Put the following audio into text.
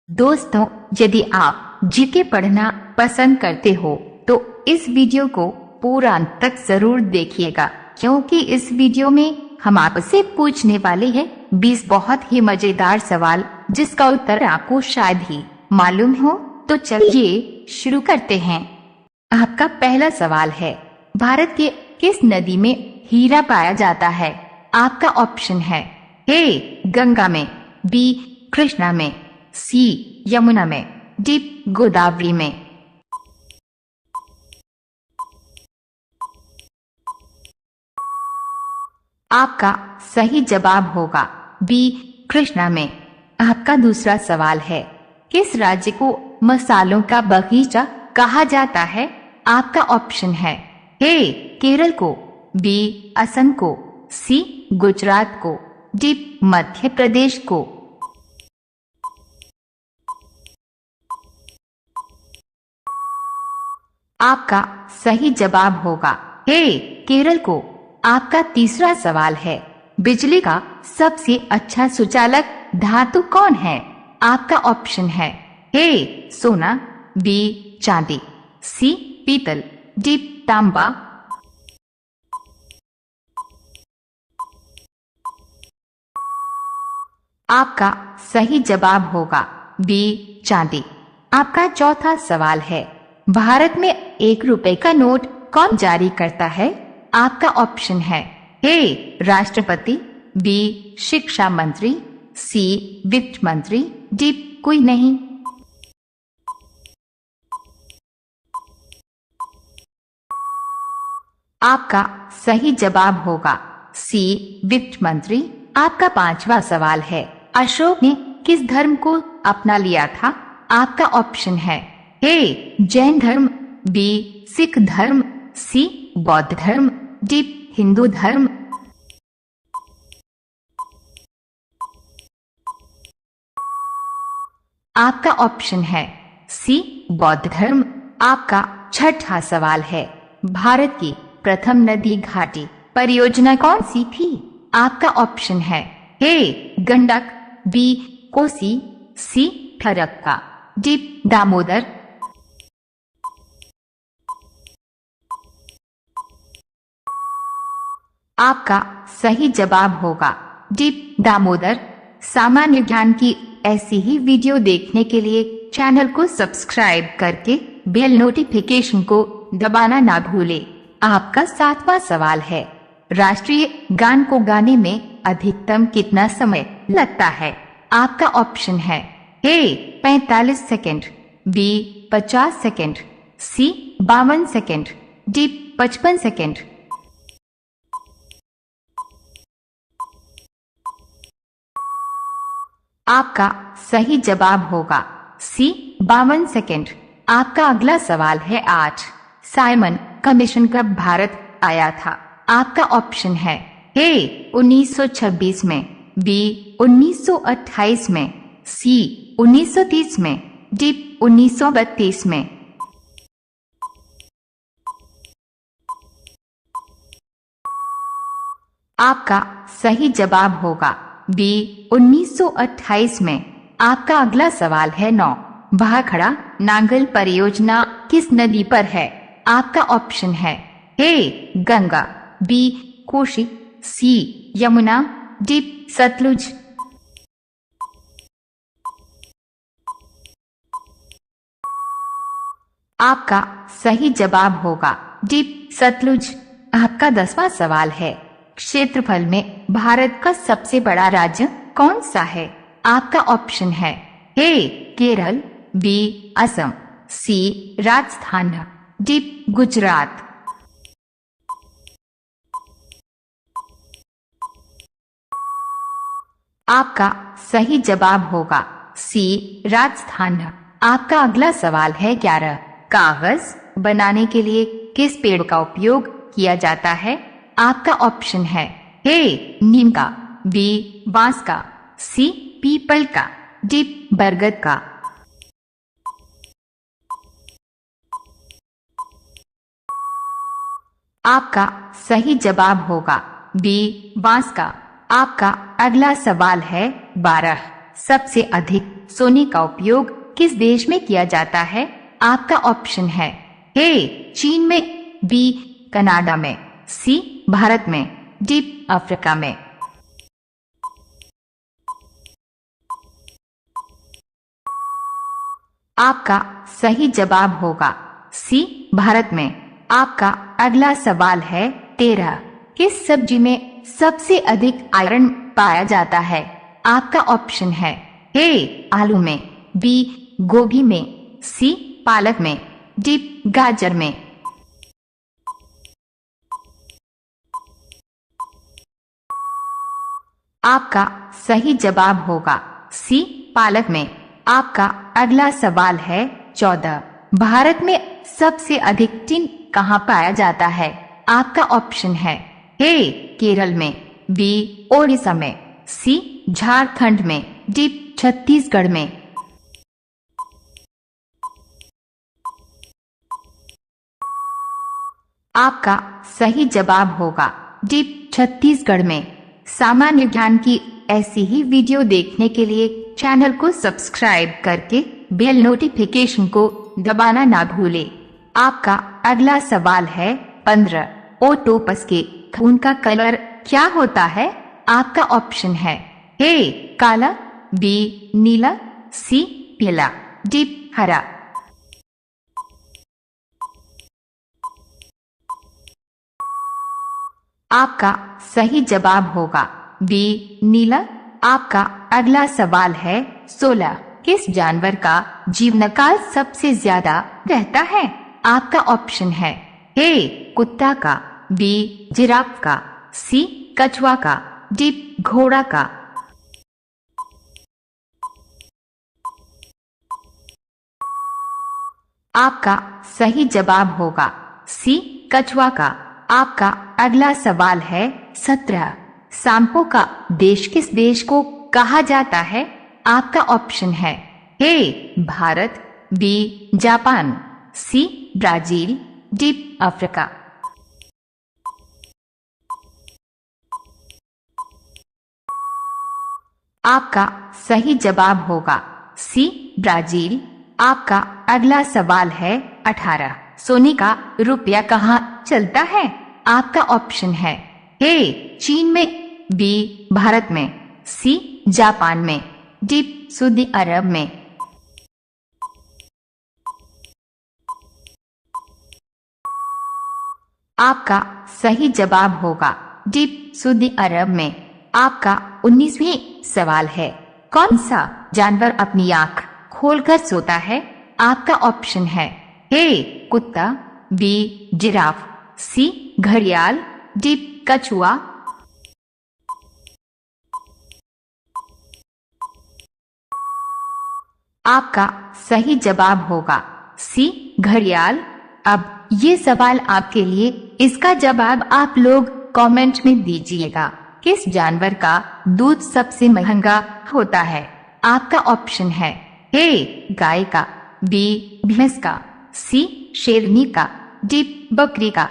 दोस्तों, यदि आप जीके पढ़ना पसंद करते हो तो इस वीडियो को पूरा अंत तक जरूर देखिएगा, क्योंकि इस वीडियो में हम आपसे पूछने वाले हैं 20 बहुत ही मजेदार सवाल, जिसका उत्तर आपको शायद ही मालूम हो। तो चलिए शुरू करते हैं। आपका पहला सवाल है, भारत के किस नदी में हीरा पाया जाता है? आपका ऑप्शन है ए गंगा में, बी कृष्णा में, सी यमुना में, डी गोदावरी में। आपका सही जवाब होगा बी कृष्णा में। आपका दूसरा सवाल है, किस राज्य को मसालों का बगीचा कहा जाता है? आपका ऑप्शन है ए केरल को, बी असम को, सी गुजरात को, डी मध्य प्रदेश को। आपका सही जवाब होगा ए केरल को। आपका तीसरा सवाल है, बिजली का सबसे अच्छा सुचालक धातु कौन है? आपका ऑप्शन है ए सोना, बी चांदी, सी पीतल, डी तांबा। आपका सही जवाब होगा बी चांदी। आपका चौथा सवाल है, भारत में 1 रुपए का नोट कौन जारी करता है? आपका ऑप्शन है ए राष्ट्रपति, बी शिक्षा मंत्री, सी वित्त मंत्री, डी कोई नहीं। आपका सही जवाब होगा सी वित्त मंत्री। आपका पांचवा सवाल है, अशोक ने किस धर्म को अपना लिया था? आपका ऑप्शन है ए जैन धर्म, बी सिख धर्म, सी बौद्ध धर्म, डी हिंदू धर्म। आपका ऑप्शन है सी बौद्ध धर्म। आपका छठा सवाल है, भारत की प्रथम नदी घाटी परियोजना कौन सी थी? आपका ऑप्शन है ए गंडक, बी कोसी, सी फरक्का, डी दामोदर। आपका सही जवाब होगा डी दामोदर। सामान्य ज्ञान की ऐसी ही वीडियो देखने के लिए चैनल को सब्सक्राइब करके बेल नोटिफिकेशन को दबाना ना भूलें। आपका सातवां सवाल है, राष्ट्रीय गान को गाने में अधिकतम कितना समय लगता है? आपका ऑप्शन है ए 45 सेकेंड, बी 50 सेकेंड, सी 52 सेकेंड, डी 55 सेकेंड। आपका सही जवाब होगा सी 52 सेकेंड। आपका अगला सवाल है 8, साइमन कमीशन कब भारत आया था? आपका ऑप्शन है ए 1926 में, बी 1928 में, सी 1930 में, डी 1932 में। आपका सही जवाब होगा बी 1928 में। आपका अगला सवाल है 9, भाखड़ा नांगल परियोजना किस नदी पर है? आपका ऑप्शन है ए गंगा, बी कोशी, सी यमुना, डी सतलुज। आपका सही जवाब होगा डी सतलुज। आपका 10वां सवाल है, क्षेत्रफल में भारत का सबसे बड़ा राज्य कौन सा है? आपका ऑप्शन है ए केरल, बी असम, सी राजस्थान, डी गुजरात। आपका सही जवाब होगा सी राजस्थान। आपका अगला सवाल है 11, कागज बनाने के लिए किस पेड़ का उपयोग किया जाता है? आपका ऑप्शन है ए नीम का, बी बांस का, सी पीपल का, डी बरगद का। आपका सही जवाब होगा बी बांस का। आपका अगला सवाल है 12, सबसे अधिक सोने का उपयोग किस देश में किया जाता है? आपका ऑप्शन है ए चीन में, बी कनाडा में, सी भारत में, डी अफ्रीका में। आपका सही जवाब होगा सी भारत में। आपका अगला सवाल है 13। किस सब्जी में सबसे अधिक आयरन पाया जाता है? आपका ऑप्शन है ए आलू में, बी गोभी में, सी पालक में, डी गाजर में। आपका सही जवाब होगा सी पालक में। आपका अगला सवाल है 14। भारत में सबसे अधिक टिन कहाँ पाया जाता है? आपका ऑप्शन है ए केरल में, बी ओडिशा में, सी झारखंड में, डी छत्तीसगढ़ में। आपका सही जवाब होगा डी छत्तीसगढ़ में। सामान्य ज्ञान की ऐसी ही वीडियो देखने के लिए चैनल को सब्सक्राइब करके बेल नोटिफिकेशन को दबाना ना भूले। आपका अगला सवाल है 15। ओक्टोपस के खून का कलर क्या होता है? आपका ऑप्शन है ए काला, बी नीला, सी पीला, डी हरा। आपका सही जवाब होगा बी नीला। आपका अगला सवाल है 16। किस जानवर का जीवन काल सबसे ज्यादा रहता है? आपका ऑप्शन है ए कुत्ता का, बी जिराफ का, सी कछुआ का, डी घोड़ा का। आपका सही जवाब होगा सी कछुआ का। आपका अगला सवाल है 17। सांपों का देश किस देश को कहा जाता है? आपका ऑप्शन है A Bharat, B Japan, C Brazil, D Africa. आपका सही जवाब होगा सी ब्राजील। आपका अगला सवाल है 18। सोने का रुपया कहाँ चलता है? आपका ऑप्शन है ए चीन में, बी भारत में, सी जापान में, डी सऊदी अरब में। आपका सही जवाब होगा डी सऊदी अरब में। आपका 19वीं सवाल है कौन सा जानवर अपनी आंख खोलकर सोता है? आपका ऑप्शन है ए कुत्ता, बी जिराफ, सी घड़ियाल, डी कछुआ। आपका सही जवाब होगा सी घड़ियाल। अब ये सवाल आपके लिए, इसका जवाब आप लोग कमेंट में दीजिएगा। किस जानवर का दूध सबसे महंगा होता है? आपका ऑप्शन है ए गाय का, बी भैंस का, सी शेरनी का, डी बकरी का।